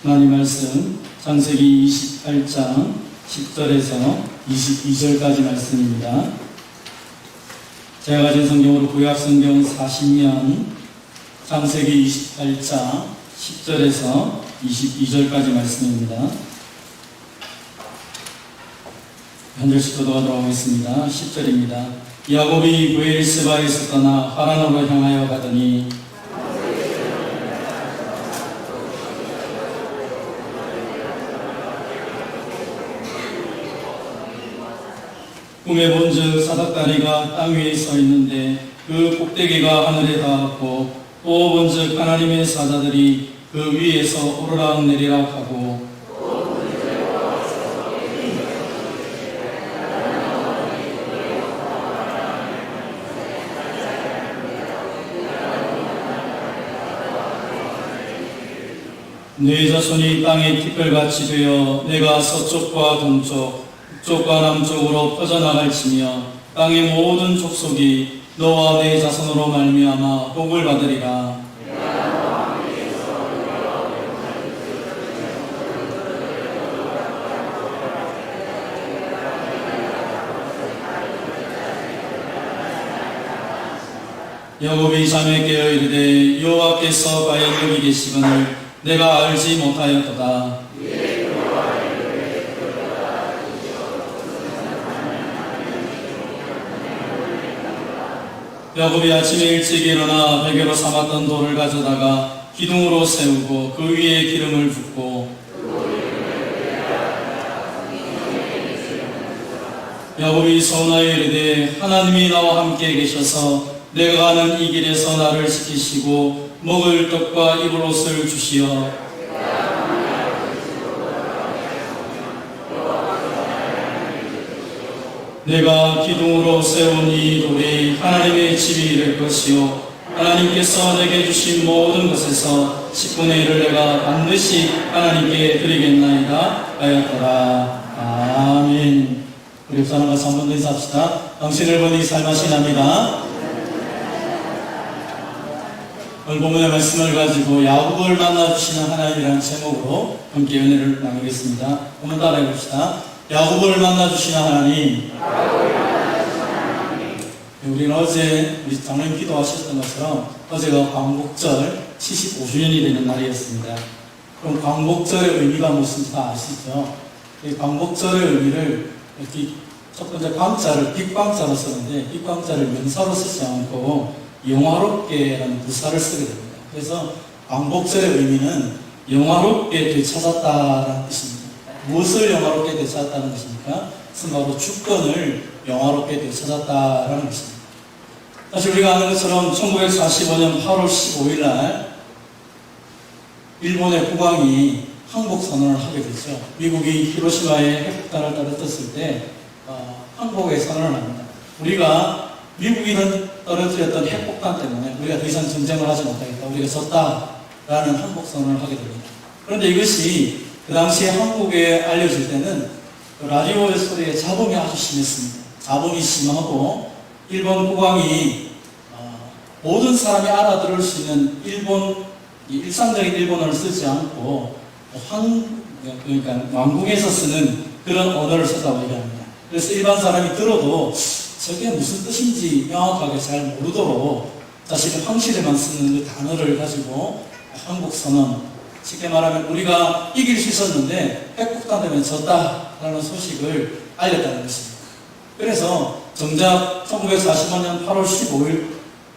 하나님 말씀 창세기 28장 10절에서 22절까지 말씀입니다. 제가 가진 성경으로 구약성경 40년 창세기 28장 10절에서 22절까지 말씀입니다. 한 절씩 더 하겠습니다. 10절입니다. 야곱이 브엘세바에서 떠나 하란으로 향하여 가더니 꿈에 본즉 사닥다리가 땅 위에 서 있는데 그 꼭대기가 하늘에 닿았고 또 본즉 하나님의 사자들이 그 위에서 오르락 내리락 하고 네 자손이 땅의 티끌같이 되어 내가 서쪽과 동쪽 북쪽과 남쪽으로 퍼져나갈지며 땅의 모든 족속이 너와 네 자손으로 말미암아 복을 받으리라. 야곱이 잠에 깨어 이르되 여호와께서 과연 여기 계시거늘 내가 알지 못하였도다. 야곱이 아침에 일찍 일어나 베개로 삼았던 돌을 가져다가 기둥으로 세우고 그 위에 기름을 붓고 야곱이 서운하여 이르되 하나님이 나와 함께 계셔서 내가 가는 이 길에서 나를 지키시고 먹을 떡과 입을 옷을 주시어 내가 기둥으로 세운 이 돌이 하나님의 집이 될 것이요 하나님께서 내게 주신 모든 것에서 10분의 1을 내가 반드시 하나님께 드리겠나이다 하였더라. 아멘. 우리 옆사람 같이 한번 더 인사합시다. 당신을 보니 살맛이 납니다. 오늘 본문의 말씀을 가지고 야곱을 만나주시는 하나님이라는 제목으로 함께 은혜를 나누겠습니다. 한번 따라해 봅시다. 야곱을 만나주시는 하나님. 우리는 어제 우리 장로님 기도하셨던 것처럼 어제가 광복절 75주년이 되는 날이었습니다. 그럼 광복절의 의미가 무엇인지 다 아시죠? 이 광복절의 의미를 이렇게 첫 번째 광자를 빅광자로 썼는데 빅광자를 명사로 쓰지 않고 영화롭게라는 부사를 쓰게 됩니다. 그래서 광복절의 의미는 영화롭게 되찾았다라는 뜻입니다. 무엇을 영화롭게 되찾았다는 것입니까? 바로 주권을 영화롭게 되찾았다라는 것입니다. 사실 우리가 아는 것처럼 1945년 8월 15일 날 일본의 국왕이 항복 선언을 하게 되죠. 미국이 히로시마에 핵폭탄을 떨어뜨렸을 때 항복의 선언을 합니다. 우리가 미국이 떨어뜨렸던 핵폭탄 때문에 우리가 더 이상 전쟁을 하지 못하겠다. 우리가 졌다라는 항복 선언을 하게 됩니다. 그런데 이것이 그 당시에 한국에 알려질 때는 라디오의 소리에 잡음이 아주 심했습니다. 잡음이 심하고 일본 국왕이 모든 사람이 알아들을 수 있는 일상적인 일본어를 쓰지 않고 그러니까 왕궁에서 쓰는 그런 언어를 썼다고 얘기합니다. 그래서 일반 사람이 들어도 저게 무슨 뜻인지 명확하게 잘 모르도록 자신의 황실에만 쓰는 그 단어를 가지고 한국선언, 쉽게 말하면 우리가 이길 수 있었는데 핵폭탄 때문에 졌다라는 소식을 알렸다는 것입니다. 그래서 정작 1945년 8월 15일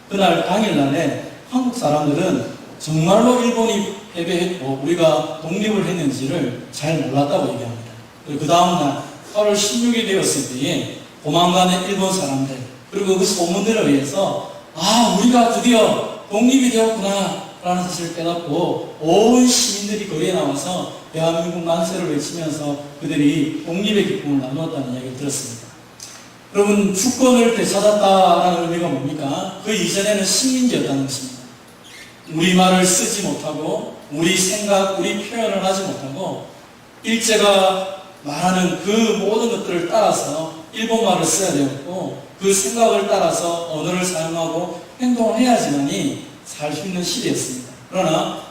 그날 당일날에 한국 사람들은 정말로 일본이 패배했고 우리가 독립을 했는지를 잘 몰랐다고 얘기합니다. 그리고 그 다음날 8월 16일이 되었을 때에 도망가는 일본 사람들 그리고 그 소문들에 의해서 우리가 드디어 독립이 되었구나 라는 사실을 깨닫고 온 시민들이 거리에 나와서 대한민국 만세를 외치면서 그들이 독립의 기쁨을 나누었다는 이야기를 들었습니다. 여러분, 주권을 되찾았다라는 의미가 뭡니까? 그 이전에는 식민지였다는 것입니다. 우리말을 쓰지 못하고 우리 생각, 우리 표현을 하지 못하고 일제가 말하는 그 모든 것들을 따라서 일본말을 써야 되었고 그 생각을 따라서 언어를 사용하고 행동을 해야지만이 살 수 있는 시대였습니다. 그러나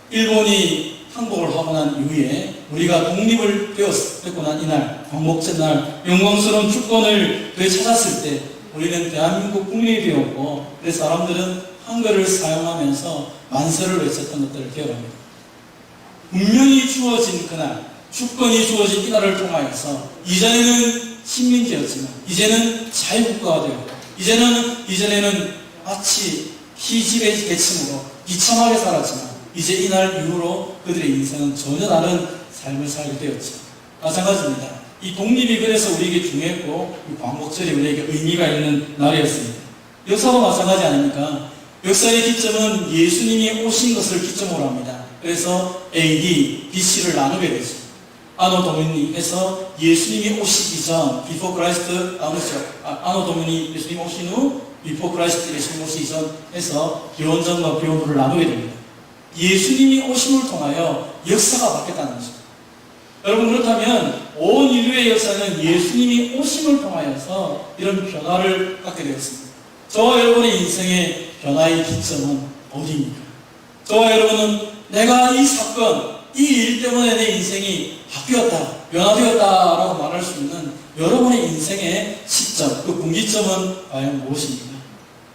일본이 항복을 하고 난 이후에 우리가 독립을 뺏고 난 이날, 광복절날 영광스러운 주권을 되찾았을 때 우리는 대한민국 국민이 되었고, 그래서 사람들은 한글을 사용하면서 만세를 외쳤던 것들을 기억합니다. 분명히 주어진 그날, 주권이 주어진 이날을 통하여서 이전에는 식민지였지만 이제는 자유국가가 되었고, 이전에는 마치 희집의 계층으로 비참하게 살았지만 이제 이날 이후로 그들의 인생은 전혀 다른 삶을 살게 되었죠. 마찬가지입니다. 이 독립이 그래서 우리에게 중요했고 이 광복절이 우리에게 의미가 있는 날이었습니다. 역사도 마찬가지 아닙니까? 역사의 기점은 예수님이 오신 것을 기점으로 합니다. 그래서 AD, BC를 나누게 되죠. 아노 도미니에서 예수님이 오시기 전, 비포 크라이스트, 아노 도미니 예수님 오신 후, 비포 크라이스트 예수님 오시기 전 해서 기원전과 기원후를 나누게 됩니다. 예수님이 오심을 통하여 역사가 바뀌었다는 것입니다. 여러분, 그렇다면 온 인류의 역사는 예수님이 오심을 통하여서 이런 변화를 갖게 되었습니다. 저와 여러분의 인생의 변화의 기점은 어디입니까? 저와 여러분은 내가 이 사건, 이 일 때문에 내 인생이 바뀌었다, 변화되었다라고 말할 수 있는 여러분의 인생의 시점, 그 분기점은 과연 무엇입니까?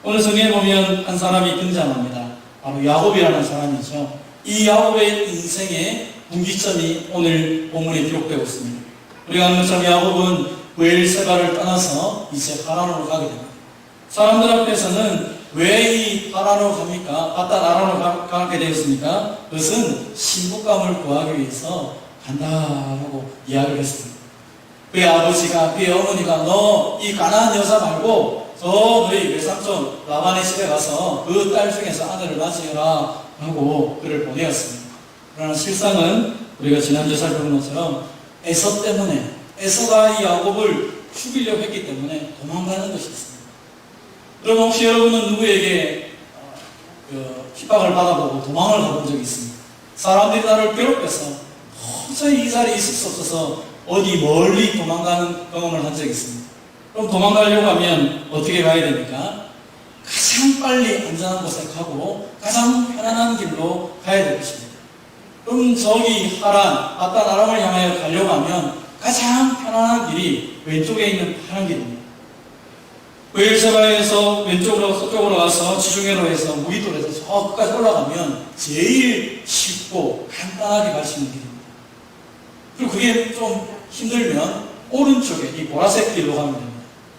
오늘 성경에 보면 한 사람이 등장합니다. 바로 야곱이라는 사람이죠. 이 야곱의 인생의 분기점이 오늘 본문에 기록되고 있습니다. 우리가 아는 것처럼 야곱은 브엘세바를 떠나서 이제 하란으로 가게 됩니다. 사람들 앞에서는 왜 이 하란으로 갑니까? 바단 아란으로 가게 되었습니까? 그것은 신부감을 구하기 위해서 간다라고 이야기를 했습니다. 그의 아버지가, 그의 어머니가 너 이 가나안 여자 말고 저 너희 외삼촌 라반의 집에 가서 그 딸 중에서 아들을 맞이해라 하고 그를 보내었습니다. 그러나 실상은 우리가 지난주에 살펴본 것처럼 에서 때문에, 에서가 이 야곱을 죽이려고 했기 때문에 도망가는 것이 있습니다. 여러분, 혹시 여러분은 누구에게 핍박을 받아보고 도망을 가본 적이 있습니까? 사람들이 나를 괴롭혀서 도저히 이 자리에 있을 수 없어서 어디 멀리 도망가는 경험을 한 적이 있습니다. 그럼 도망가려고 하면 어떻게 가야 됩니까? 가장 빨리 안전한 곳에 가고 가장 편안한 길로 가야 될 것입니다. 그럼 저기 하란, 바단 아람을 향하여 가려고 하면 가장 편안한 길이 왼쪽에 있는 파란 길입니다. 브엘세바에서 왼쪽으로 서쪽으로 가서 지중해로 해서 무기도로 해서 저 끝까지 올라가면 제일 쉽고 간단하게 갈 수 있는 길입니다. 그리고 그게 좀 힘들면 오른쪽에 이 보라색 길로 가면 됩니다.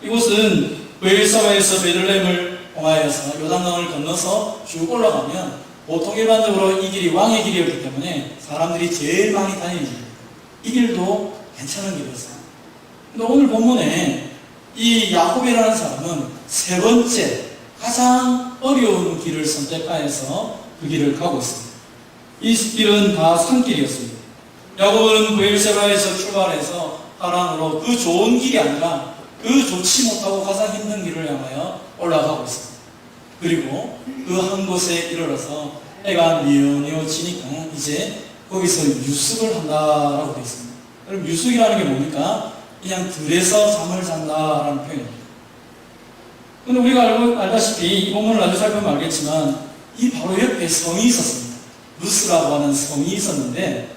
이곳은 브엘세바에서 베들레헴을 통하여서 요단강을 건너서 쭉 올라가면 보통 일반적으로 이 길이 왕의 길이었기 때문에 사람들이 제일 많이 다니는 길입니다. 이 길도 괜찮은 길이었어요. 근데 오늘 본문에 이 야곱이라는 사람은 세 번째 가장 어려운 길을 선택하여서 그 길을 가고 있습니다. 이 길은 다 산길이었습니다. 야곱은 브엘세바에서 출발해서 하란으로 그 좋은 길이 아니라 그 좋지 못하고 가장 힘든 길을 향하여 올라가고 있습니다. 그리고 그 한 곳에 이르러서 해가 뉘어뉘어지니까 이제 거기서 유숙을 한다라고 되어 있습니다. 그럼 유숙이라는 게 뭡니까? 그냥 들에서 잠을 잔다라는 표현입니다. 근데 우리가 알다시피 이 본문을 나중에 살펴보면 알겠지만 이 바로 옆에 성이 있었습니다. 루스라고 하는 성이 있었는데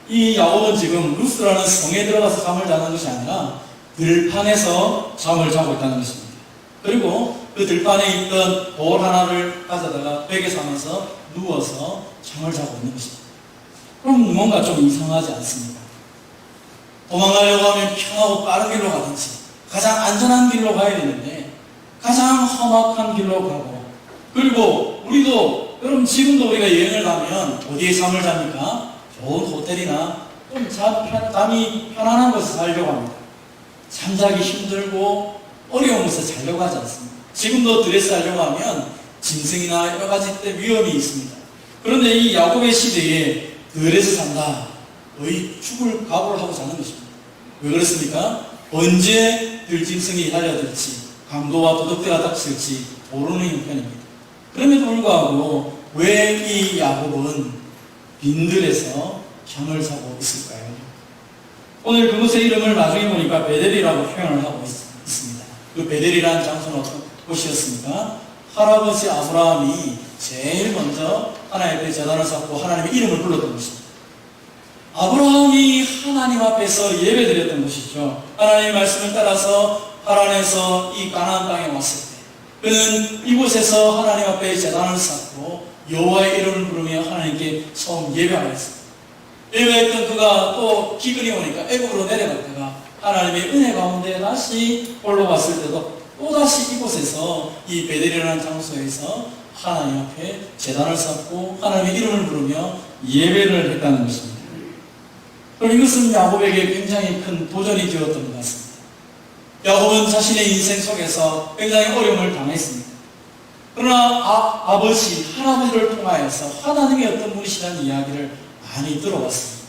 이 야곱은 지금 루스라는 성에 들어가서 잠을 자는 것이 아니라 들판에서 잠을 자고 있다는 것입니다. 그리고 그 들판에 있던 돌 하나를 가져다가 베개 삼아서 누워서 잠을 자고 있는 것입니다. 그럼 뭔가 좀 이상하지 않습니까? 도망가려고 하면 편하고 빠른 길로 가든지 가장 안전한 길로 가야 되는데 가장 험악한 길로 가고, 그리고 우리도 여러분 지금도 우리가 여행을 가면 어디에 잠을 잡니까? 좋은 호텔이나 좀 잠이 편안한 곳에 살려고 합니다. 잠자기 힘들고 어려운 곳에 자려고 하지 않습니다. 지금도 드레스 하려고 하면 짐승이나 여러 가지 때 위험이 있습니다. 그런데 이 야곱의 시대에 드레스 산다, 거의 죽을 각오를 하고 자는 것입니다. 왜 그렇습니까? 언제 들짐승이 달려들지, 강도와 도둑대가 닥칠지 모르는 형편입니다. 그럼에도 불구하고 왜 이 야곱은 빈들에서 잠을 자고 있을까요? 오늘 그곳의 이름을 나중에 보니까 베델이라고 표현을 하고 있습니다. 그 베델이라는 장소는 어떤 곳이었습니까? 할아버지 아브라함이 제일 먼저 하나님 앞에 제단을 쌓고 하나님의 이름을 불렀던 것입니다. 아브라함이 하나님 앞에서 예배드렸던 것이죠. 하나님의 말씀을 따라서 하란에서 이 가나안 땅에 왔을 때 그는 이곳에서 하나님 앞에 제단을 쌓고 여호와의 이름을 부르며 하나님께 처음 예배하였습니다. 예배했던 그가 또 기근이 오니까 애굽으로 내려갔다가 하나님의 은혜 가운데 다시 올라왔을 때도 또다시 이곳에서 이 베델이라는 장소에서 하나님 앞에 제단을 쌓고 하나님의 이름을 부르며 예배를 했다는 것입니다. 그럼 이것은 야곱에게 굉장히 큰 도전이 되었던 것 같습니다. 야곱은 자신의 인생 속에서 굉장히 어려움을 당했습니다. 그러나 아버지, 할아버지를 통하여서 하나님이 어떤 분이시라는 이야기를 많이 들어봤습니다.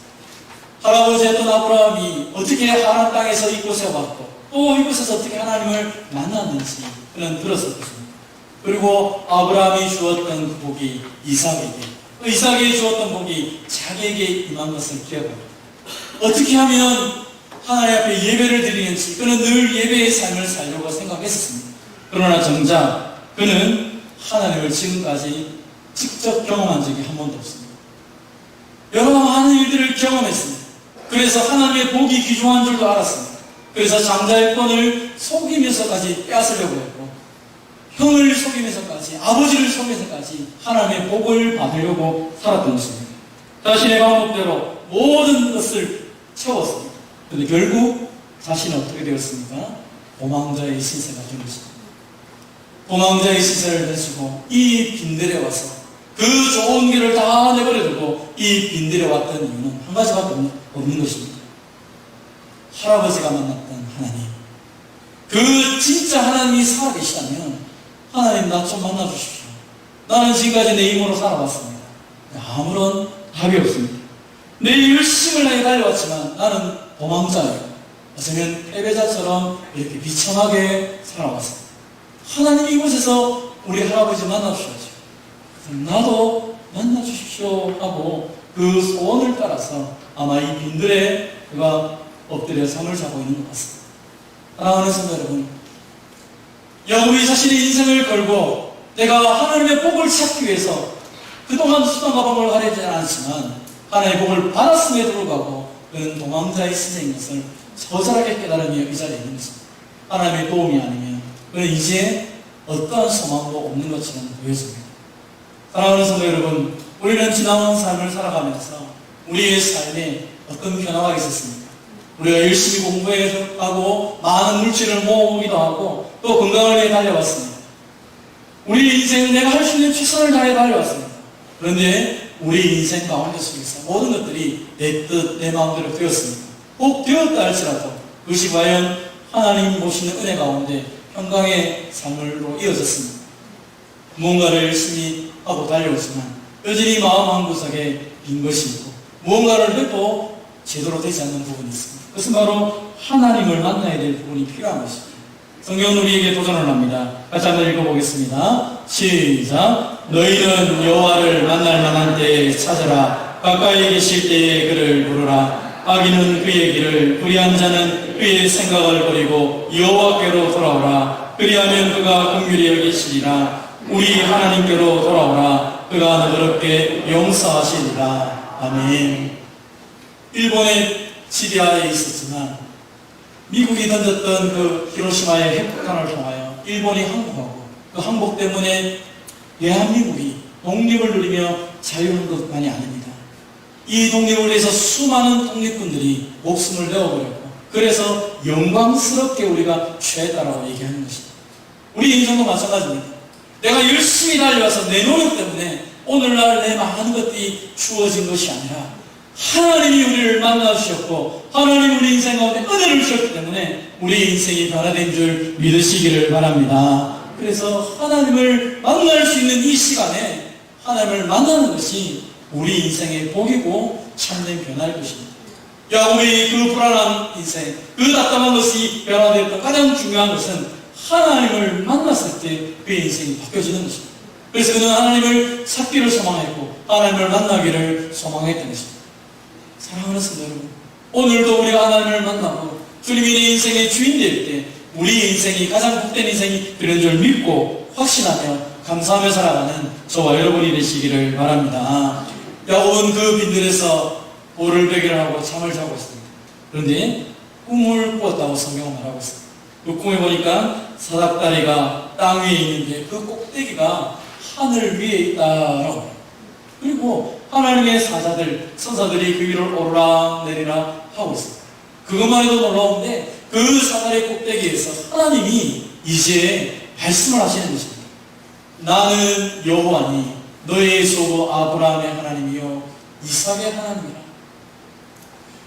할아버지였던 아브라함이 어떻게 하나님 땅에서 이곳에 왔고 또 이곳에서 어떻게 하나님을 만났는지 그는 들었을 것입니다. 그리고 아브라함이 주었던 그 복이 이삭에게 주었던 복이 자기에게 임한 것을 기억합니다. 어떻게 하면 하나님 앞에 예배를 드리는지 그는 늘 예배의 삶을 살려고 생각했었습니다. 그러나 정작 그는 하나님을 지금까지 직접 경험한 적이 한 번도 없습니다. 여러 많은 일들을 경험했습니다. 그래서 하나님의 복이 귀중한 줄도 알았습니다. 그래서 장자의 권을 속이면서까지 빼앗으려고 했고 형을 속이면서까지 아버지를 속이면서까지 하나님의 복을 받으려고 살았던 것입니다. 자신의 방법대로 모든 것을 채웠습니다. 그런데 결국 자신은 어떻게 되었습니까? 도망자의 신세가 된 것입니다. 도망자의 신세를 내시고 이 빈들에 와서 그 좋은 길을 다 내버려두고 이 빈들에 왔던 이유는 한 가지밖에 없는 것입니다. 할아버지가 만났던 하나님, 그 진짜 하나님이 살아계시다면 하나님 나 좀 만나주십시오. 나는 지금까지 내 힘으로 살아왔습니다. 아무런 답이 없습니다. 내 열심을 다해 달려왔지만 나는 도망자예요. 어쩌면 패배자처럼 이렇게 비참하게 살아왔습니다. 하나님이 이곳에서 우리 할아버지 만나주셔야죠. 나도 만나주십시오 하고 그 소원을 따라서 아마 이 빈들에 그가 엎드려 잠을 자고 있는 것 같습니다. 사랑하는 성도 여러분, 야곱이 자신의 인생을 걸고 내가 하나님의 복을 찾기 위해서 그동안 수단과 방법을 가리지 않았지만 하나님의 복을 받았음에도 불구하고 그는 도망자의 신세인 것을 처절하게 깨달으며 이 자리에 있는 것입니다. 하나님의 도움이 아니면 그는 이제 어떠한 소망도 없는 것처럼 보여집니다. 사랑하는 성도 여러분, 우리는 지나온 삶을 살아가면서 우리의 삶에 어떤 변화가 있었습니까? 우리가 열심히 공부하고 많은 물질을 모으기도 하고 또 건강을 위해 달려왔습니다. 우리 인생은 내가 할 수 있는 최선을 다해 달려왔습니다. 그런데 우리 인생 가운데 속에서 모든 것들이 내 뜻, 내 마음대로 되었습니다. 꼭 되었다 할지라도 그것이 과연 하나님 모시는 은혜 가운데 평강의 삶으로 이어졌습니다. 무언가를 열심히 하고 달려오지만 여전히 마음 한구석에 빈 것이 있고 무언가를 해도 제대로 되지 않는 부분이 있습니다. 그것은 바로 하나님을 만나야 될 부분이 필요한 것입니다. 성경은 우리에게 도전을 합니다. 같이 한번 읽어보겠습니다. 시작. 너희는 여호와를 만날 만한 때에 찾으라. 가까이 계실 때에 그를 부르라. 악인은 그의 길을, 불의한 자는 그의 생각을 버리고 여호와께로 돌아오라. 그리하면 그가 긍휼히 여기시리라. 우리 하나님께로 돌아오라. 그가 너그럽게 용서하시리라. 아멘. 일본의 시리아에 있었지만 미국이 던졌던 그 히로시마의 핵폭탄을 통하여 일본이 항복하고 그 항복 때문에 대한민국이 독립을 누리며 자유한 것만이 아닙니다. 이 독립을 위해서 수많은 독립군들이 목숨을 내어버렸고 그래서 영광스럽게 우리가 죄했다라고 얘기하는 것입니다. 우리 인생도 마찬가지입니다. 내가 열심히 달려와서 내 노력 때문에 오늘날 내 많은 것들이 주어진 것이 아니라 하나님이 우리를 만나주셨고 하나님 우리 인생 가운데 은혜를 주셨기 때문에 우리 인생이 변화된 줄 믿으시기를 바랍니다. 그래서 하나님을 만날 수 있는 이 시간에 하나님을 만나는 것이 우리 인생의 복이고 참된 변화일 것입니다. 야곱의 그 불안한 인생, 그 답답한 것이 변화되었던 가장 중요한 것은 하나님을 만났을 때 그의 인생이 바뀌어지는 것입니다. 그래서 그는 하나님을 찾기를 소망했고 하나님을 만나기를 소망했던 것입니다. 사랑하는 성도 여러분, 오늘도 우리가 하나님을 만나고 주님이 내 인생의 주인 될 때 우리 인생이 가장 복된 인생이 되는 줄 믿고 확신하며 감사하며 살아가는 저와 여러분이 되시기를 바랍니다. 야곱은 그 빈들에서 오를 베기를 하고 잠을 자고 있습니다. 그런데 꿈을 꾸었다고 성경은 말하고 있습니다. 그 꿈에 보니까 사닥다리가 땅 위에 있는데 그 꼭대기가 하늘 위에 있다라고 해요. 그리고 하나님의 사자들, 천사들이 그 위를 오르락 내리락 하고 있습니다. 그것만 해도 놀라운데 그 사다리 꼭대기에서 하나님이 이제 말씀을 하시는 것입니다. 나는 여호와니 너의 조부 아브라함의 하나님이요 이삭의 하나님이라.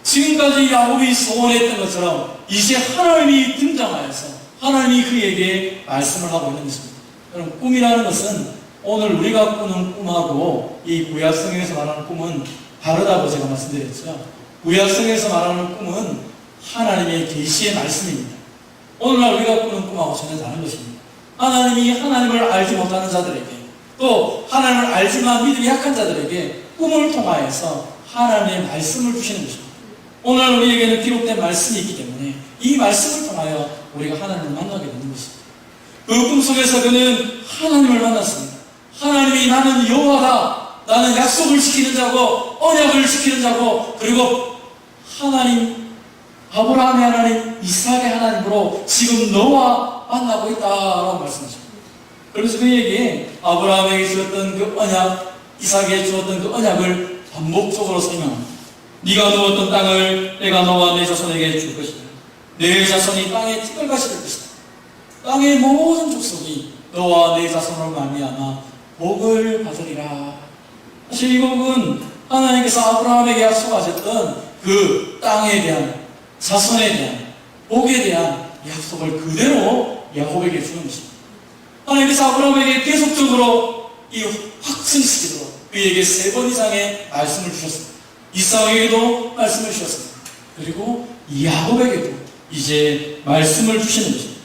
지금까지 야곱이 소원했던 것처럼 이제 하나님이 등장하여서 하나님이 그에게 말씀을 하고 있는 것입니다. 여러분, 꿈이라는 것은 오늘 우리가 꾸는 꿈하고 이 구약성경에서 말하는 꿈은 다르다고 제가 말씀드렸죠. 구약성경에서 말하는 꿈은 하나님의 계시의 말씀입니다. 오늘날 우리가 꾸는 꿈하고 전혀 다른 것입니다. 하나님이 하나님을 알지 못하는 자들에게, 또 하나님을 알지만 믿음이 약한 자들에게 꿈을 통하여서 하나님의 말씀을 주시는 것입니다. 오늘 우리에게는 기록된 말씀이 있기 때문에 이 말씀을 통하여 우리가 하나님을 만나게 되는 것입니다. 그 꿈속에서 그는 하나님을 만났습니다. 하나님이 나는 여호와다, 나는 약속을 지키는 자고 언약을 지키는 자고, 그리고 하나님, 아브라함의 하나님, 이삭의 하나님으로 지금 너와 만나고 있다라고 말씀하십니다. 그래서 그에게 아브라함에게 주었던 그 언약, 이삭에게 주었던 그 언약을 반복적으로 설명합니다. 네가 누웠던 땅을 내가 너와 내 자손에게 줄 것이다. 내 자손이 땅에 티끌같이 될 것이다. 땅의 모든 족속이 너와 내 자손으로 말미암아 복을 받으리라. 사실 이 복은 하나님께서 아브라함에게 약속하셨던 그 땅에 대한, 자손에 대한, 복에 대한 약속을 그대로 야곱에게 주는 것입니다. 하나님께서 아브라함에게 계속적으로 이 확증시키도록 그에게 3번 이상의 말씀을 주셨습니다. 이삭에게도 말씀을 주셨습니다. 그리고 야곱에게도 이제 말씀을 주시는 것입니다.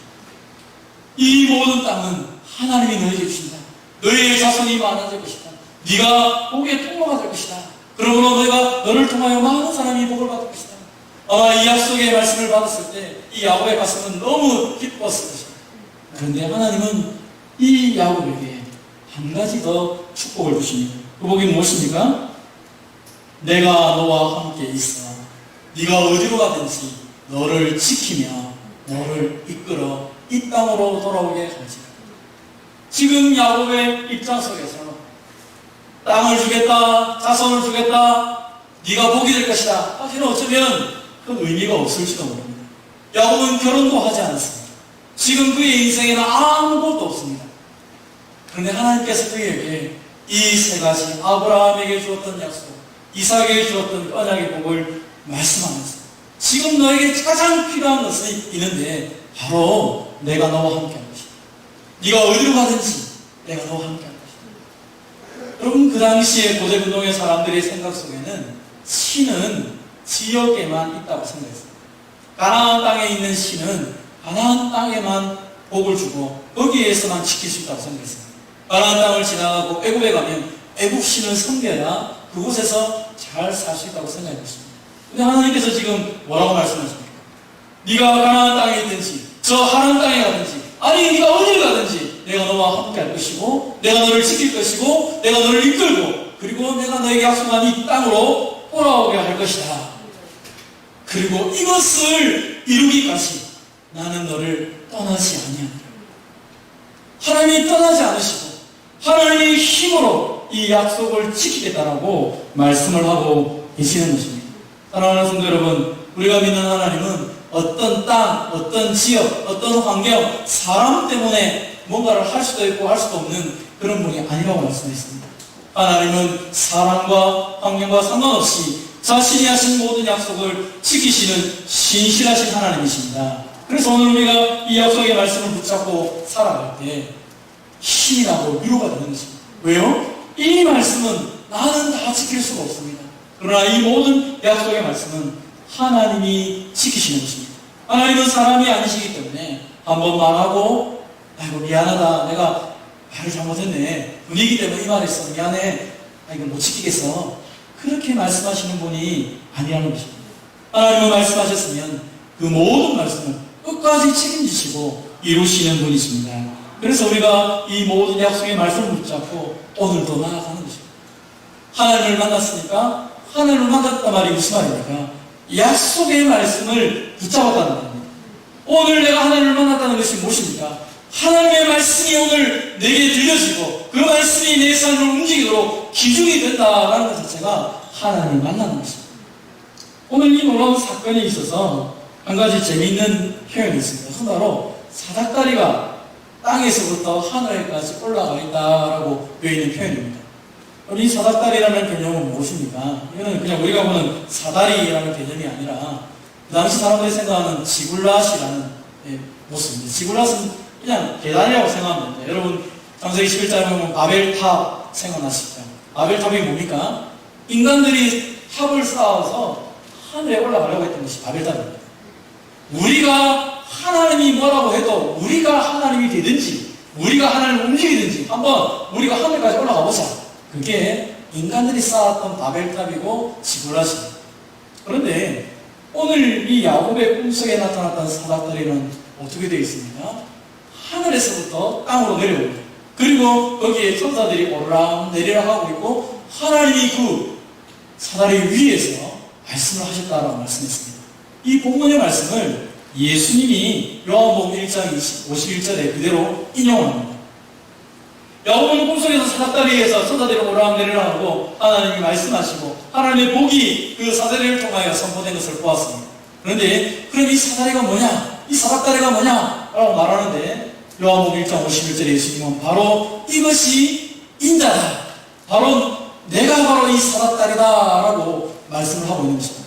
이 모든 땅은 하나님이 너에게 주신다. 너의 자손이 많아질 것이다. 네가 복의 통로가 될 것이다. 그러므로 너희가 너를 통하여 많은 사람이 복을 받을 것이다. 아마 이 약속의 말씀을 받았을 때 이 야곱의 가슴은 너무 기뻤을 것입니다. 그런데 하나님은 이 야곱에게 한 가지 더 축복을 주십니다. 그 복이 무엇입니까? 내가 너와 함께 있어 네가 어디로 가든지 너를 지키며 너를 이끌어 이 땅으로 돌아오게 할지라. 지금 야곱의 입장 속에서 땅을 주겠다, 자손을 주겠다, 네가 복이 될 것이다 하지는 어쩌면 그 의미가 없을지도 모릅니다. 야곱은 결혼도 하지 않았습니다. 지금 그의 인생에는 아무것도 없습니다. 그런데 하나님께서 그에게 이 3가지, 아브라함에게 주었던 약속, 이삭에게 주었던 언약의 복을 말씀하면서 지금 너에게 가장 필요한 것이 있는데 바로 내가 너와 함께 할 것이다. 네가 어디로 가든지 내가 너와 함께 할 것이다. 여러분, 그 당시에 고대근동의 사람들의 생각 속에는 신은 지역에만 있다고 생각했습니다. 가나안 땅에 있는 신은 가나안 땅에만 복을 주고 거기에서만 지킬 수 있다고 생각했습니다. 가나안 땅을 지나가고 애굽에 가면 애굽 신을 섬겨야 그곳에서 잘 살 수 있다고 생각했습니다. 근데 하나님께서 지금 뭐라고 말씀하십니까? 네가 가나안 땅에 있든지 저 하나안 땅에 가든지, 아니 네가 어딜 가든지 내가 너와 함께 할 것이고 내가 너를 지킬 것이고 내가 너를 이끌고 그리고 내가 너에게 약속한 이 땅으로 돌아오게 할 것이다. 그리고 이것을 이루기까지 나는 너를 떠나지 아니하리라. 하나님이 떠나지 않으시고 하나님의 힘으로 이 약속을 지키겠다라고 말씀을 하고 계시는 것입니다. 사랑하는 성도 여러분, 우리가 믿는 하나님은 어떤 땅, 어떤 지역, 어떤 환경, 사람 때문에 뭔가를 할 수도 있고 할 수도 없는 그런 분이 아니라고 말씀했습니다. 하나님은 사람과 환경과 상관없이 자신이 하신 모든 약속을 지키시는 신실하신 하나님이십니다. 그래서 오늘 우리가 이 약속의 말씀을 붙잡고 살아갈 때 힘이 나고 위로가 되는 것입니다. 왜요? 이 말씀은 나는 다 지킬 수가 없습니다. 그러나 이 모든 약속의 말씀은 하나님이 지키시는 것입니다. 하나님은 사람이 아니시기 때문에 한번 말하고 아이고 미안하다, 내가 말을 잘못했네, 분위기 때문에 이 말했어, 미안해, 이거 못 지키겠어, 그렇게 말씀하시는 분이 아니라는 것입니다. 하나님은 말씀하셨으면 그 모든 말씀을 끝까지 책임지시고 이루시는 분이십니다. 그래서 우리가 이 모든 약속의 말씀을 붙잡고 오늘도 나아가는 것입니다. 하나님을 만났으니까 하나님을 만났단 말이 무슨 말입니까? 약속의 말씀을 붙잡았다는 겁니다. 오늘 내가 하나님을 만났다는 것이 무엇입니까? 하나님의 말씀이 오늘 내게 들려지고 그 말씀이 내 삶을 움직이도록 기준이 된다라는 것 자체가 하나님을 만나는 것입니다. 오늘 이 놀라운 사건에 있어서 한 가지 재미있는 표현이 있습니다. 그 바로 사닥다리가 땅에서부터 하늘에까지 올라가 있다라고 되어 있는 표현입니다. 이 사닥다리라는 개념은 무엇입니까? 이거는 그냥 우리가 보는 사다리라는 개념이 아니라 그 당시 사람들이 생각하는 지굴랏이라는 모습입니다. 지굴랏은 그냥 계단이라고 생각하면 됩니다. 여러분 창세기 11장에 보면 바벨탑 생각나시죠? 바벨탑이 뭡니까? 인간들이 탑을 쌓아서 하늘에 올라가려고 했던 것이 바벨탑입니다. 우리가 하나님이 뭐라고 해도 우리가 하나님이 되든지 우리가 하나님을 움직이든지 한번 우리가 하늘까지 올라가 보자. 그게 인간들이 쌓았던 바벨탑이고 지구라십니다. 그런데 오늘 이 야곱의 꿈속에 나타났던 사닥다리는 어떻게 되어 있습니까? 하늘에서부터 땅으로 내려옵니다. 그리고 거기에 천사들이 오르락 내리락 하고 있고 하나님이 그 사다리 위에서 말씀을 하셨다라고 말씀했습니다. 이 본문의 말씀을 예수님이 요한복음 1장 51절에 그대로 인용합니다. 야곱은 꿈속에서 사닥다리에서 천사들이 오르락내리락 하고 하나님이 말씀하시고 하나님의 복이 그 사다리를 통하여 선포된 것을 보았습니다. 그런데 그럼 이 사다리가 뭐냐? 이 사닥다리가 뭐냐? 라고 말하는데 요한복음 1장 51절에 예수님은 바로 이것이 인자다. 바로 내가 바로 이 사닥다리다 라고 말씀을 하고 있는 것입니다.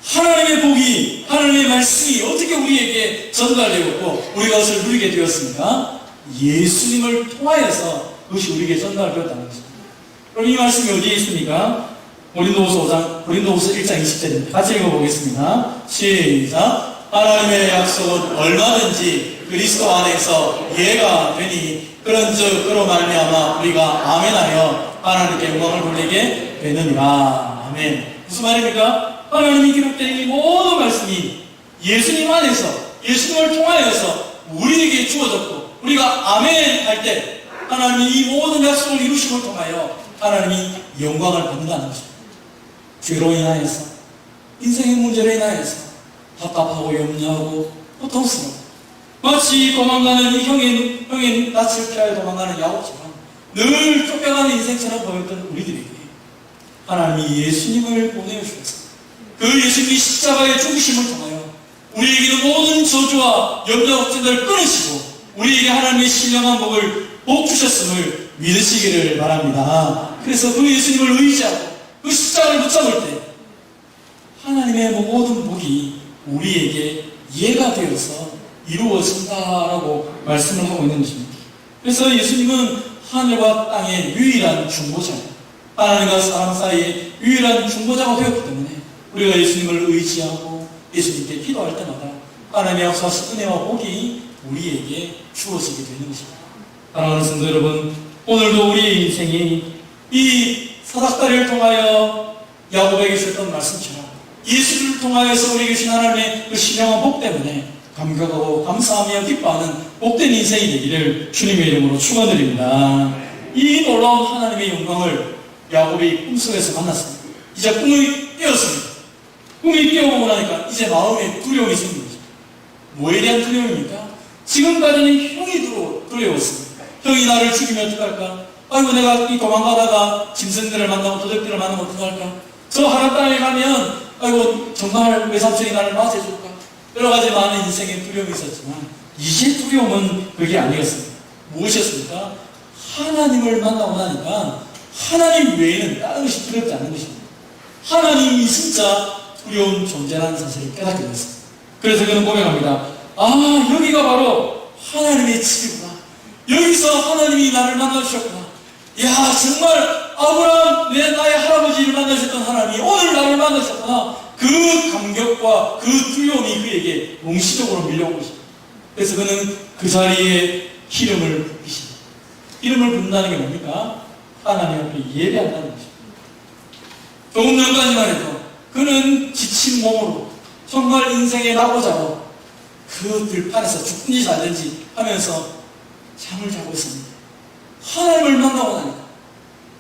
하나님의 복이, 하나님의 말씀이 어떻게 우리에게 전달되었고 우리가 그것을 누리게 되었습니까? 예수님을 통하여서 그것이 우리에게 전달되었다는 것입니다. 그럼 이 말씀이 어디에 있습니까? 고린도후서 1장 20절입니다. 같이 읽어보겠습니다. 시작. 하나님의 약속은 얼마든지 그리스도 안에서 이해가 되니 그런즉 그로 말미암아 우리가 아멘하여 하나님께 영광을 돌리게 되느니라. 아멘. 무슨 말입니까? 하나님이 기록된 이 모든 말씀이 예수님 안에서 예수님을 통하여서 우리에게 주어졌고 우리가 아멘 할 때 하나님이 이 모든 약속을 이루심을 통하여 하나님이 영광을 받는다는 것입니다. 죄로 인하여서 인생의 문제로 인하여서 답답하고 염려하고 고통스러워 마치 도망가는 이 형의 낯을 피하여 도망가는 야곱처럼 늘 쫓겨가는 인생처럼 보였던 우리들에게 하나님이 예수님을 보내주셨습니다. 그 예수님이 십자가의 죽으심을 통하여 우리에게 있는 모든 저주와 염려 걱정들을 끊으시고 우리에게 하나님의 신령한 복을 복 주셨음을 믿으시기를 바랍니다. 그래서 그 예수님을 의지하고 그 십자가를 붙잡을 때 하나님의 모든 복이 우리에게 이해가 되어서 이루어진다라고 말씀을 하고 있는 것입니다. 그래서 예수님은 하늘과 땅의 유일한 중보자, 하나님과 사람 사이의 유일한 중보자가 되었기 때문에 우리가 예수님을 의지하고 예수님께 기도할 때마다 하나님의 약속하신 은혜와 복이 우리에게 주어지게 되는 것입니다. 사랑하는 성도 여러분, 오늘도 우리의 인생이 이 사닥다리를 통하여 야곱에게 주셨던 말씀처럼 예수를 통하여서 우리에게 주신 하나님의 그 신령한 복 때문에 감격하고 감사하며 기뻐하는 복된 인생이 되기를 주님의 이름으로 축원드립니다. 이 놀라운 하나님의 영광을 야곱이 꿈속에서 만났습니다. 이제 꿈이 깨었습니다. 꿈이 깨어보고 나니까 이제 마음에 두려움이 생긴 거죠. 뭐에 대한 두려움입니까? 지금까지는 형이 두려웠습니다. 형이 나를 죽이면 어떡할까? 아이고 내가 이 도망가다가 짐승들을 만나고 도적들을 만나면 어떡할까? 저 하늘 땅에 가면 아이고 정말 외삼촌이 나를 맞이해줄까? 여러 가지 많은 인생의 두려움이 있었지만 이제 두려움은 그게 아니었습니다. 무엇이었습니까? 하나님을 만나고 나니까 하나님 외에는 다른 것이 두렵지 않은 것입니다. 하나님이 진짜 두려운 존재라는 사실을 깨닫게 됐습니다. 그래서 그는 고백합니다. 아, 여기가 바로 하나님의 집이구나. 여기서 하나님이 나를 만나주셨구나. 야, 정말 아브라함, 나의 할아버지를 만나셨던 하나님이 오늘 나를 만나셨구나. 그 감격과 그 두려움이 그에게 몽시적으로 밀려온 것입니다. 그래서 그는 그 자리에 기름을 붓습니다. 기름을 붓는다는 게 뭡니까? 하나님 앞에 예배한다는 것입니다. 조금 전까지만 해도 그는 지친 몸으로 정말 인생의 낙오자로 그 들판에서 죽든지 살든지 하면서 잠을 자고 있습니다. 하나님을 만나고 나니까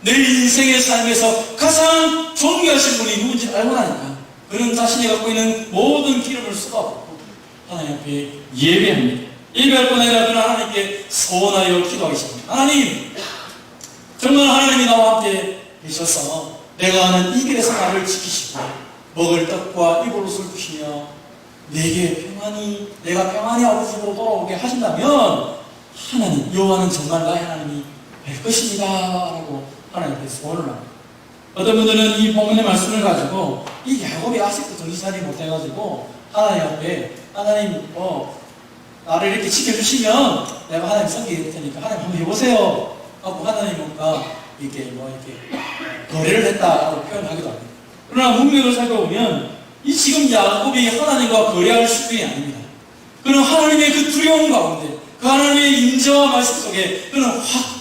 내 인생의 삶에서 가장 존귀하신 분이 누군지 알고 나니까 그는 자신이 갖고 있는 모든 기름을 쏟아붓고 하나님 앞에 예배합니다. 예배할 뿐 아니라 그는 하나님께 서원하여 기도하기 시작합니다. 하나님, 정말 하나님이 나와 함께 계셔서 내가 하는 이 길에서 나를 지키시고 먹을 떡과 입을 옷을 주시며 내가 평안히 아버지로 돌아오게 하신다면 하나님, 여호와는 정말 나의 하나님이 될 것입니다 라고 하나님께 소원을 합니다. 어떤 분들은 이 본문의 말씀을 가지고 이 야곱이 아직도 정신차리지 못해가지고 하나님 앞에 하나님 나를 이렇게 지켜주시면 내가 하나님 섬기게 될 테니까 하나님 한번 해보세요 하고 하나님과 이렇게 거래를 했다라고 표현하기도 합니다. 그러나 문맥을 살펴보면 이 지금 야곱이 하나님과 거래할 수준이 아닙니다. 그는 하나님의 그 두려움 가운데 그 하나님의 인자와 말씀 속에 그는 확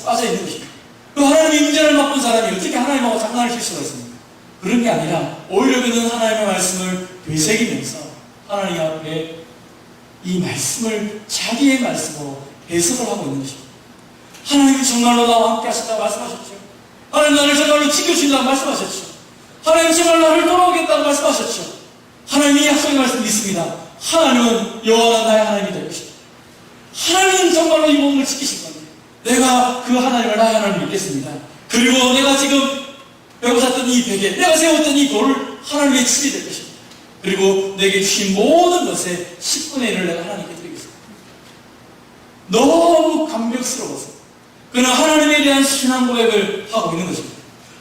빠져있는 것입니다. 그 하나님의 인자를 맛본 사람이 어떻게 하나님하고 장난을 칠 수가 있습니까? 그런 게 아니라 오히려 그는 하나님의 말씀을 되새기면서 하나님 앞에 이 말씀을 자기의 말씀으로 해석을 하고 있는 것입니다. 하나님이 정말로 나와 함께 하신다고 말씀하셨죠. 하나님 나를 정말로 지켜주신다고 말씀하셨죠. 하나님 정말 나를 돌아오겠다고 말씀하셨죠. 하나님이 약속의 말씀 믿습니다. 하나님은 여호와는 나의 하나님이 될 것입니다. 하나님은 정말로 이 몸을 지키실 겁니다. 내가 그 하나님을 나의 하나님을 믿겠습니다. 그리고 내가 지금 배고 샀던 이 베개, 내가 세웠던 이 돌을 하나님의 집이 될 것입니다. 그리고 내게 주신 모든 것의 10분의 1을 내가 하나님께 드리겠습니다. 너무 감격스러워서 그는 하나님에 대한 신앙 고백을 하고 있는 것입니다.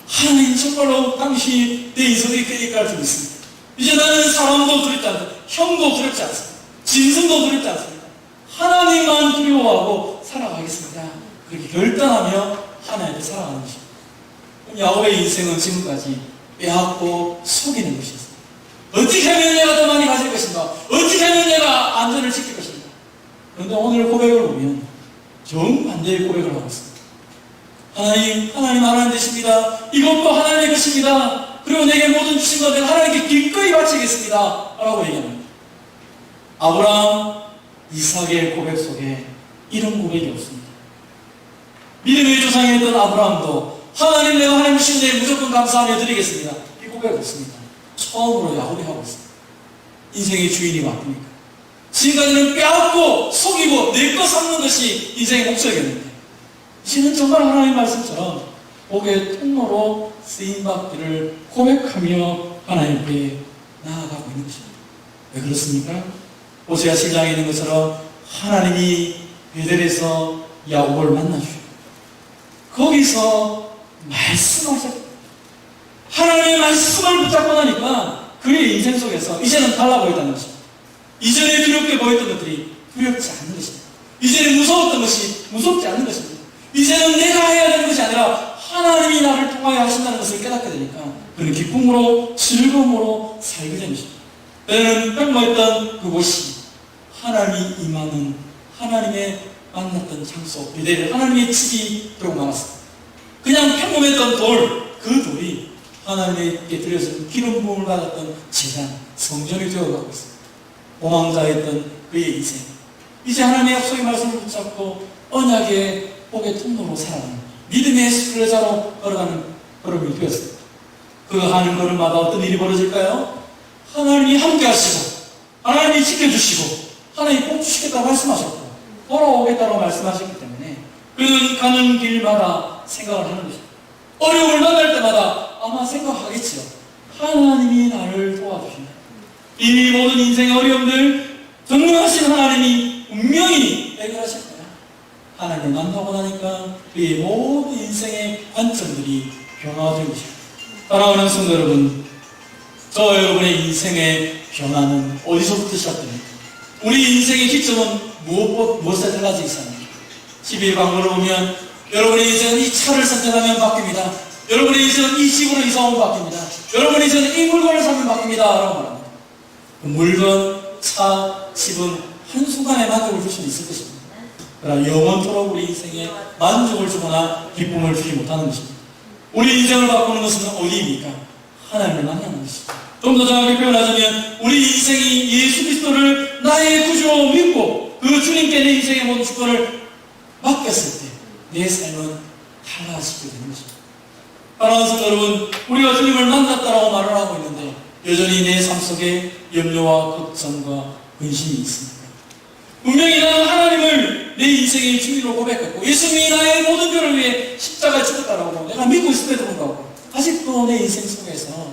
하나님 정말로 당신이 내 인생에 그 이끌어 주고 있습니다. 이제 나는 사람도 두렵지 않습니다. 형도 두렵지 않습니다. 짐승도 두렵지 않습니다. 하나님만 두려워하고 살아가겠습니다. 그렇게 결단하며 하나님을 살아가는 것입니다. 야곱의 인생은 지금까지 빼앗고 속이는 것이었습니다. 어떻게 하면 내가 더 많이 가질 것인가? 어떻게 하면 내가 안전을 지킬 것인가? 그런데 오늘 고백을 보면 정반대의 고백을 하고 있습니다. 하나님 하나님 되십니다. 이것도 하나님의 것입니다. 그리고 내게 모든 주신 것 내가 하나님께 기꺼이 바치겠습니다 라고 얘기합니다. 아브라함, 이삭의 고백 속에 이런 고백이 없습니다. 믿음의 조상이었던 아브라함도 하나님 내가 하나님 주신 데 무조건 감사하며 드리겠습니다. 이 고백 없습니다. 처음으로 야곱이 하고 있습니다. 인생의 주인이 바뀌니까. 지금까지는 빼앗고 속이고 내 것 삼는 것이 인생의 목적이었는데 이제는 정말 하나님의 말씀처럼 복의 통로로 쓰임받기를 고백하며 하나님께 나아가고 있는 것입니다. 왜 그렇습니까? 호세아 7장에 있는 것처럼 하나님이 베델에서 야곱을 만나주셨고 거기서 말씀하셨고 하나님의 말씀을 붙잡고 나니까 그의 인생 속에서 이제는 달라 보였다는 것입니다. 이전에 두렵게 보였던 것들이 두렵지 않는 것입니다. 이전에 무서웠던 것이 무섭지 않는 것입니다. 이제는 내가 해야 되는 것이 아니라 하나님이 나를 통하여 하신다는 것을 깨닫게 되니까 그는 기쁨으로 즐거움으로 살게 된 것입니다. 때는 평범했던 그곳이 하나님이 임하는 하나님의 만났던 장소 베델 하나님의 집이 되고 말았습니다. 그냥 평범했던 그 돌이 하나님께 드려진 기름 부음을 받았던 제단 성전이 되어가고 있습니다. 오망자였던 그의 인생 이제 하나님의 약속의 말씀을 붙잡고 언약의 복의 통로로 살아가는 믿음의 순례자로 걸어가는 걸음이 되었습니다. 그 하는 걸음마다 어떤 일이 벌어질까요? 하나님이 함께 하시고 하나님이 지켜주시고 하나님이 꼭 주시겠다고 말씀하셨고 돌아오겠다고 말씀하셨기 때문에 그는 가는 길마다 생각을 하는 것입니다. 어려움을 만날 때마다 아마 생각하겠지요. 하나님이 나를 도와주신다. 이 모든 인생의 어려움들 전능하신 하나님이 분명히 해결하실 거야. 하나님을 만나고 나니까 그의 모든 인생의 관점들이 변화된 것입니다. 사랑하는 성도 여러분, 저 여러분의 인생의 변화는 어디서부터 시작됩니까? 우리 인생의 기점은 무엇에 달라져 있습니까? 12광고를 보면 여러분의 인생은 이 차를 선택하면 바뀝니다. 여러분의 인생은 이 집으로 이사오면 바뀝니다. 여러분의 인생은 이 물건을 사면 바뀝니다 라고 말합니다. 그 물건, 차, 집은 한순간에 만족을 줄 수는 있을 것입니다. 그러나 영원토록 우리 인생에 만족을 주거나 기쁨을 주지 못하는 것입니다. 우리 인생을 바꾸는 것은 어디입니까? 하나님을 만나는 것입니다. 좀 더 정확하게 표현하자면 우리 인생이 예수 그리스도를 나의 구주로 믿고 그 그 주님께 내 인생의 모든 주권을 맡겼을 때 내 삶은 달라지게 되는 것입니다. 사랑하는 성도 여러분, 우리가 주님을 만났다라고 말을 하고 있는데 여전히 내 삶 속에 염려와 걱정과 근심이 있습니다. 분명히 나는 하나님을 내 인생의 주인으로 고백했고 예수님이 나의 모든 죄를 위해 십자가에 죽었다라고 내가 믿고 있음에도 불구하고 아직도 내 인생 속에서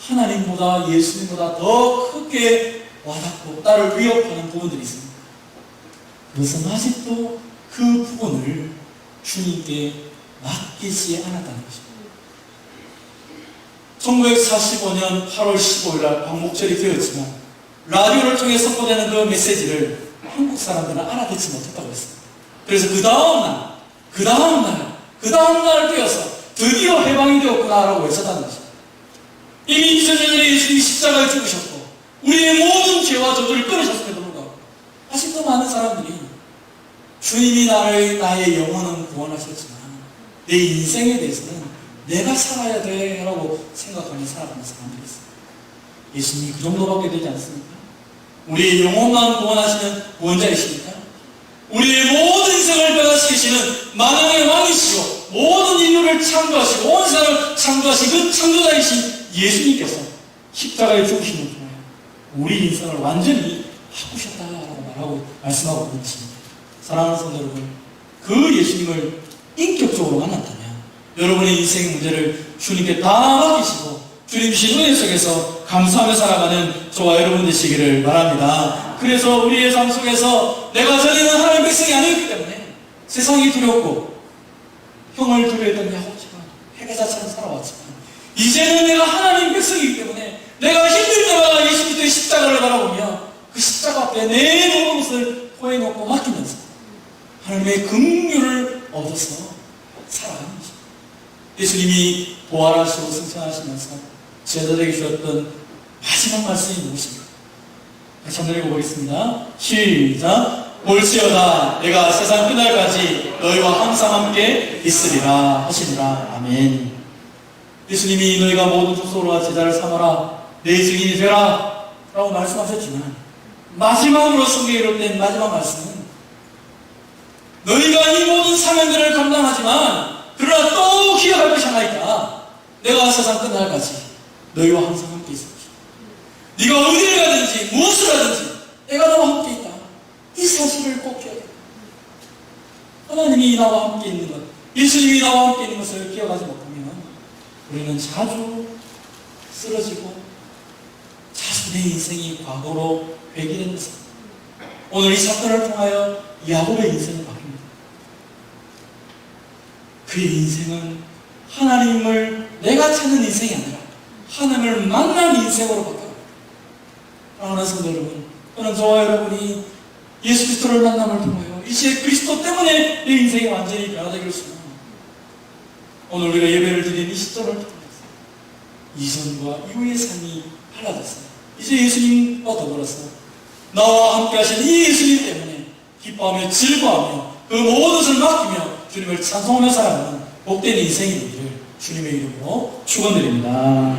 하나님보다 예수님보다 더 크게 와닿고 나를 위협하는 부분들이 있습니다. 그것은 아직도 그 부분을 주님께 맡기지 않았다는 것입니다. 1945년 8월 15일 날 광복절이 되었지만 라디오를 통해 선포되는 그 메시지를 한국 사람들은 알아듣지 못했다고 했습니다. 그래서 그 다음 날을 뛰어서 드디어 해방이 되었구나라고 외쳤다는 것입니다. 이미 2000년 전에 예수님이 십자가에 죽으셨고 우리의 모든 죄와 저주를 끊으셨음에도 불구하고 아직도 많은 사람들이 주님이 나의 영혼은 구원하셨지만 내 인생에 대해서는 내가 살아야 돼 라고 생각하며 살아가는 사람들이 있습니다. 예수님이 그 정도밖에 되지 않습니까? 우리의 영혼만 구원하시는 구원자이십니까? 우리의 모든 인생을 변화시키시는 만왕의 왕이시고 모든 인류를 창조하시고 온 세상을 창조하신 그 창조자이신 예수님께서 십자가에 죽으시는 동안 우리 인생을 완전히 바꾸셨다라고 말씀하고 있는 것입니다. 사랑하는 성도 여러분, 그 예수님을 인격적으로 만났다면 여러분의 인생의 문제를 주님께 다 맡기시고 주님 시선의 속에서 감사하며 살아가는 저와 여러분 되시기를 바랍니다. 그래서 우리의 삶 속에서 내가 전에는 하나님의 백성이 아니었기 때문에 세상이 두렵고 형을 두려했던 야곱처럼 해계자처럼 살아왔지만 이제는 내가 하나님의 백성이기 때문에 내가 힘들 때마다 예수 그리스도의 십자가를 바라보며 그 십자가 앞에 내 모든 것을 포해놓고 맡기면서 하나님의 긍휼을 얻어서 살아가는 것입니다. 예수님이 부활하시고 승천하시면서 제자들에게 주셨던 마지막 말씀이 무엇입니까? 같이 한번 읽어보겠습니다. 시작! 올지어다 내가 세상 끝날까지 너희와 항상 함께 있으리라 하시니라. 아멘. 예수님이 너희가 모든 족속으로 제자를 삼아라 내 증인이 되라 라고 말씀하셨지만 마지막으로 성경에 기록된 마지막 말씀은 너희가 이 모든 사명들을 감당하지만 그러나 또 기억할 것이 하나 있다. 내가 세상 끝날까지 너희와 항상 함께 있을 것이다. 네가 어디를 가든지 무엇을 하든지 내가 너와 함께 있다. 이 사실을 꼭 기억해. 하나님이 나와 함께 있는 것, 예수님이 나와 함께 있는 것을 기억하지 못하면 우리는 자주 쓰러지고 자주 내 인생이 과거로 회귀되는 것입니다. 오늘 이 사건을 통하여 야곱의 인생을 바뀝니다. 그의 인생은 하나님을 내가 찾는 인생이 아니라 하나님을 만난 인생으로 바뀌어요. 사랑하는 성도 여러분, 저는 저와 여러분이 예수 그리스도를 만남을 통하여 이제 그리스도 때문에 내 인생이 완전히 변화되기를 소원합니다. 오늘 우리가 예배를 드린 이 시점을 통해서 이전과 이후의 삶이 달라졌어요. 이제 예수님과 더불어서 나와 함께 하신 이 예수님 때문에 기뻐하며 즐거워하며 그 모든 것을 맡기며 주님을 찬송하며 살아가는 복된 인생이 되기를 주님의 이름으로 축원드립니다.